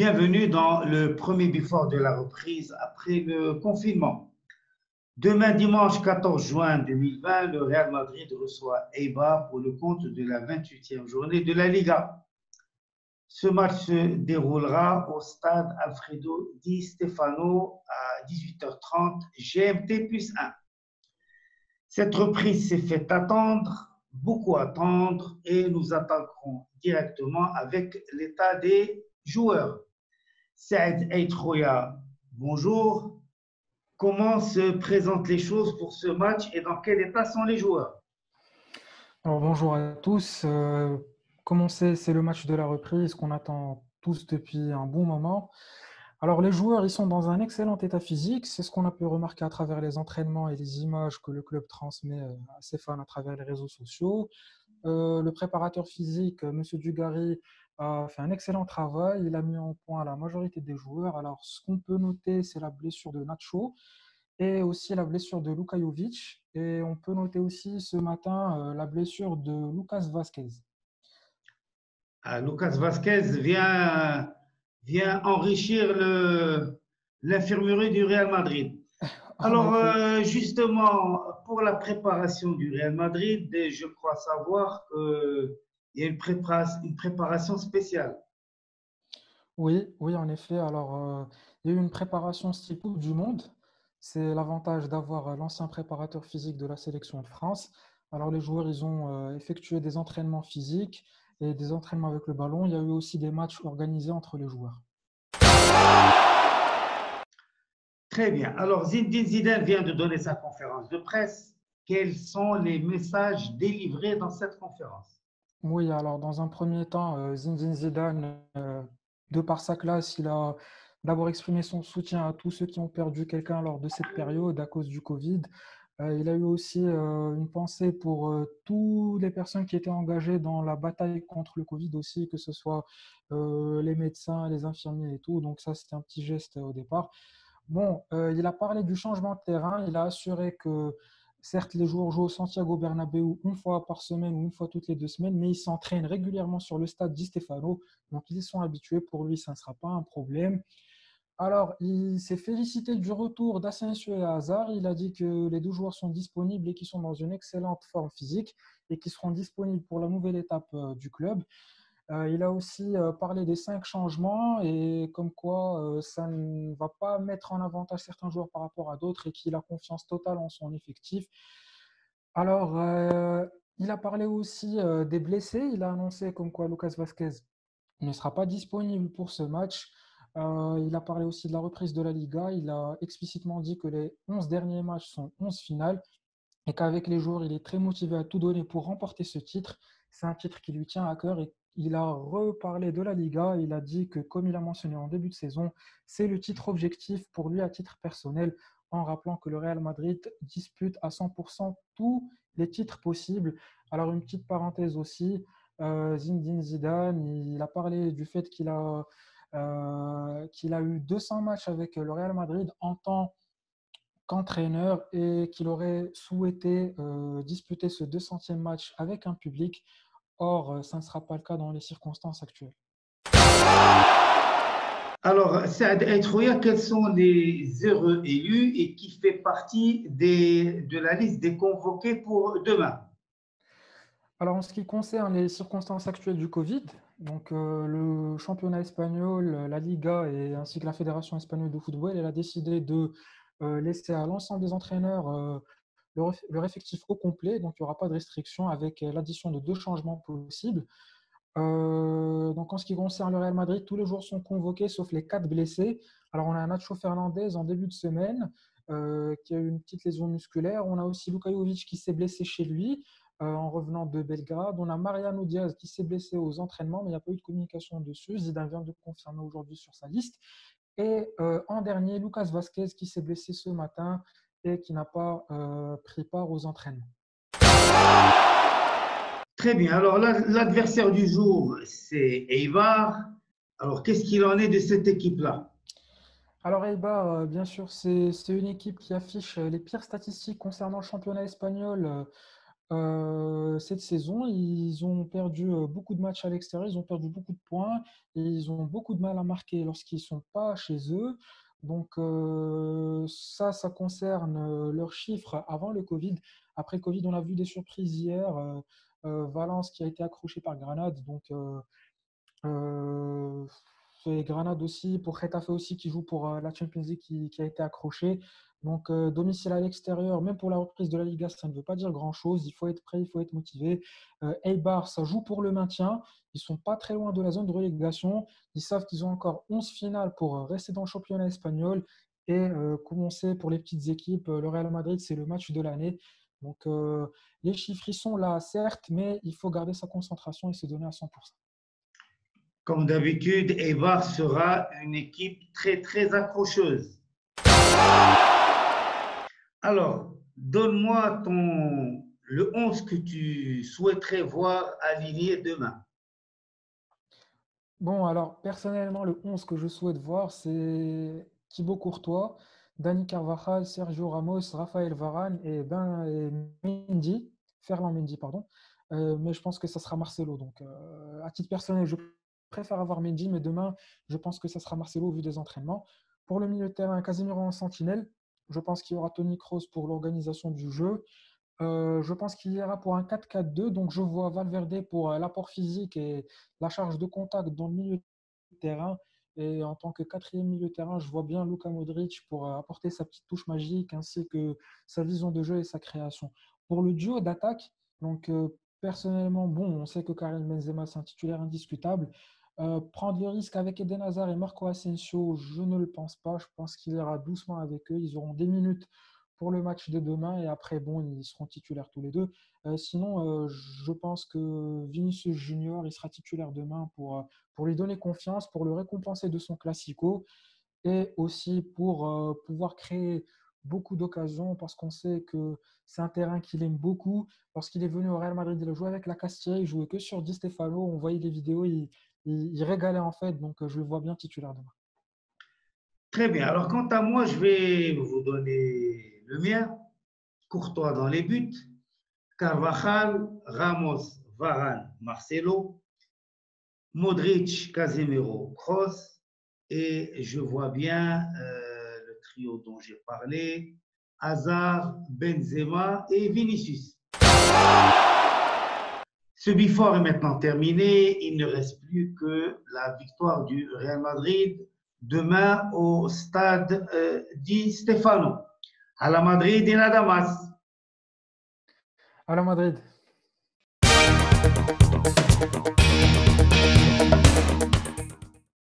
Bienvenue dans le premier before de la reprise après le confinement. Demain, dimanche 14 juin 2020, le Real Madrid reçoit Eibar pour le compte de la 28e journée de la Liga. Ce match se déroulera au stade Alfredo Di Stefano à 18h30 GMT plus 1. Cette reprise s'est fait attendre, beaucoup attendre, et nous attaquerons directement avec l'état des joueurs. Saad Eitroya, bonjour. Comment se présentent les choses pour ce match et dans quel état sont les joueurs? Alors bonjour à tous. C'est le match de la reprise qu'on attend tous depuis un bon moment. Alors les joueurs, ils sont dans un excellent état physique. C'est ce qu'on a pu remarquer à travers les entraînements et les images que le club transmet à ses fans à travers les réseaux sociaux. Le préparateur physique, Monsieur Dugarry, a fait un excellent travail. Il a mis en point la majorité des joueurs. Alors ce qu'on peut noter, c'est la blessure de Nacho et aussi la blessure de Luka Jovic. Et on peut noter aussi ce matin la blessure de Lucas Vazquez. Lucas Vazquez vient enrichir l'infirmerie du Real Madrid. En Alors, effet. justement, pour la préparation du Real Madrid, je crois savoir qu'il y a une préparation spéciale. Oui, oui, en effet. Alors, il y a eu une préparation style Coupe du Monde. C'est l'avantage d'avoir l'ancien préparateur physique de la sélection de France. Alors, les joueurs, ils ont effectué des entraînements physiques et des entraînements avec le ballon. Il y a eu aussi des matchs organisés entre les joueurs. Très bien. Alors, Zinedine Zidane vient de donner sa conférence de presse. Quels sont les messages délivrés dans cette conférence? Oui, alors dans un premier temps, Zinedine Zidane, de par sa classe, il a d'abord exprimé son soutien à tous ceux qui ont perdu quelqu'un lors de cette période à cause du Covid. Il a eu aussi une pensée pour toutes les personnes qui étaient engagées dans la bataille contre le Covid aussi, que ce soit les médecins, les infirmiers et tout. Donc ça, c'était un petit geste au départ. Bon, il a parlé du changement de terrain. Il a assuré que, certes, les joueurs jouent au Santiago Bernabéu une fois par semaine ou une fois toutes les 2 semaines, mais ils s'entraînent régulièrement sur le stade Di Stefano. Donc, ils y sont habitués. Pour lui, ça ne sera pas un problème. Alors, il s'est félicité du retour d'Asensio et Hazard. Il a dit que les deux joueurs sont disponibles et qu'ils sont dans une excellente forme physique et qu'ils seront disponibles pour la nouvelle étape du club. Il a aussi parlé des 5 changements et comme quoi ça ne va pas mettre en avantage certains joueurs par rapport à d'autres et qu'il a confiance totale en son effectif. Alors, il a parlé aussi des blessés. Il a annoncé comme quoi Lucas Vazquez ne sera pas disponible pour ce match. Il a parlé aussi de la reprise de la Liga. Il a explicitement dit que les 11 derniers matchs sont 11 finales et qu'avec les joueurs, il est très motivé à tout donner pour remporter ce titre. C'est un titre qui lui tient à cœur et il a reparlé de la Liga. Il a dit que, comme il a mentionné en début de saison, c'est le titre objectif pour lui à titre personnel, en rappelant que le Real Madrid dispute à 100% tous les titres possibles. Alors, une petite parenthèse aussi, Zinedine Zidane, il a parlé du fait qu'il a eu 200 matchs avec le Real Madrid en tant qu'entraîneur et qu'il aurait souhaité disputer ce 200e match avec un public. Or, ça ne sera pas le cas dans les circonstances actuelles. Alors, Saad Eitroya, quels sont les heureux élus et qui fait partie de la liste des convoqués pour demain? Alors, en ce qui concerne les circonstances actuelles du Covid, donc le championnat espagnol, la Liga et ainsi que la Fédération espagnole de football, elle a décidé de laisser à l'ensemble des entraîneurs leur effectif au complet, donc il n'y aura pas de restriction avec l'addition de 2 changements possibles. Donc en ce qui concerne le Real Madrid, tous les joueurs sont convoqués sauf les 4 blessés. Alors on a Nacho Fernandez en début de semaine qui a eu une petite lésion musculaire. On a aussi Luka Jovic qui s'est blessé chez lui en revenant de Belgrade. On a Mariano Diaz qui s'est blessé aux entraînements, mais il n'y a pas eu de communication dessus. Zidane vient de confirmer aujourd'hui sur sa liste. Et en dernier, Lucas Vazquez qui s'est blessé ce matin et qui n'a pas pris part aux entraînements. Très bien. Alors, l'adversaire du jour, c'est Eibar. Alors, qu'est-ce qu'il en est de cette équipe-là? Alors Eibar, bien sûr, c'est une équipe qui affiche les pires statistiques concernant le championnat espagnol Cette saison, ils ont perdu beaucoup de matchs à l'extérieur, ils ont perdu beaucoup de points et ils ont beaucoup de mal à marquer lorsqu'ils ne sont pas chez eux. Donc ça concerne leurs chiffres avant le Covid. Après le Covid, on a vu des surprises hier. Valence qui a été accroché par Granade. Donc euh, et Granade aussi, pour Getafe aussi qui joue pour la Champions League qui a été accroché. Donc, domicile à l'extérieur, même pour la reprise de la Liga, ça ne veut pas dire grand-chose. Il faut être prêt, il faut être motivé. Eibar, ça joue pour le maintien. Ils ne sont pas très loin de la zone de relégation. Ils savent qu'ils ont encore 11 finales pour rester dans le championnat espagnol. Et comme on sait, pour les petites équipes, le Real Madrid, c'est le match de l'année. Donc, les chiffres, ils sont là, certes, mais il faut garder sa concentration et se donner à 100%. Comme d'habitude, Eibar sera une équipe très, très accrocheuse. Alors, donne-moi le 11 que tu souhaiterais voir aligné demain. Bon, alors personnellement, le 11 que je souhaite voir, c'est Thibaut Courtois, Dani Carvajal, Sergio Ramos, Raphaël Varane et Mendy, Ferland Mendy, pardon. Mais je pense que ça sera Marcelo. Donc, à titre personnel, je préfère avoir Mendy, mais demain, je pense que ça sera Marcelo au vu des entraînements. Pour le milieu de terrain, Casemiro en sentinelle. Je pense qu'il y aura Toni Kroos pour l'organisation du jeu. Je pense qu'il ira pour un 4-4-2. Donc, je vois Valverde pour l'apport physique et la charge de contact dans le milieu de terrain. Et en tant que quatrième milieu de terrain, je vois bien Luka Modric pour apporter sa petite touche magique ainsi que sa vision de jeu et sa création. Pour le duo d'attaque, donc personnellement, bon, on sait que Karim Benzema, c'est un titulaire indiscutable. Prendre le risque avec Eden Hazard et Marco Asensio, je ne le pense pas. Je pense qu'il ira doucement avec eux. Ils auront des minutes pour le match de demain et après, bon, ils seront titulaires tous les deux. Sinon, je pense que Vinicius Junior, il sera titulaire demain pour lui donner confiance, pour le récompenser de son classico et aussi pour pouvoir créer beaucoup d'occasions parce qu'on sait que c'est un terrain qu'il aime beaucoup. Lorsqu'il est venu au Real Madrid, il a joué avec la Castilla, il jouait que sur Di Stefano, on voyait les vidéos, il régalait en fait, donc je le vois bien titulaire demain. Très bien. Alors, quant à moi, je vais vous donner le mien. Courtois dans les buts. Carvajal, Ramos, Varane, Marcelo. Modric, Casemiro, Kroos. Et je vois bien le trio dont j'ai parlé. Hazard, Benzema et Vinicius. Ce before est maintenant terminé. Il ne reste plus que la victoire du Real Madrid demain au stade Di Stefano. À la Madrid et la Damas. À la Madrid.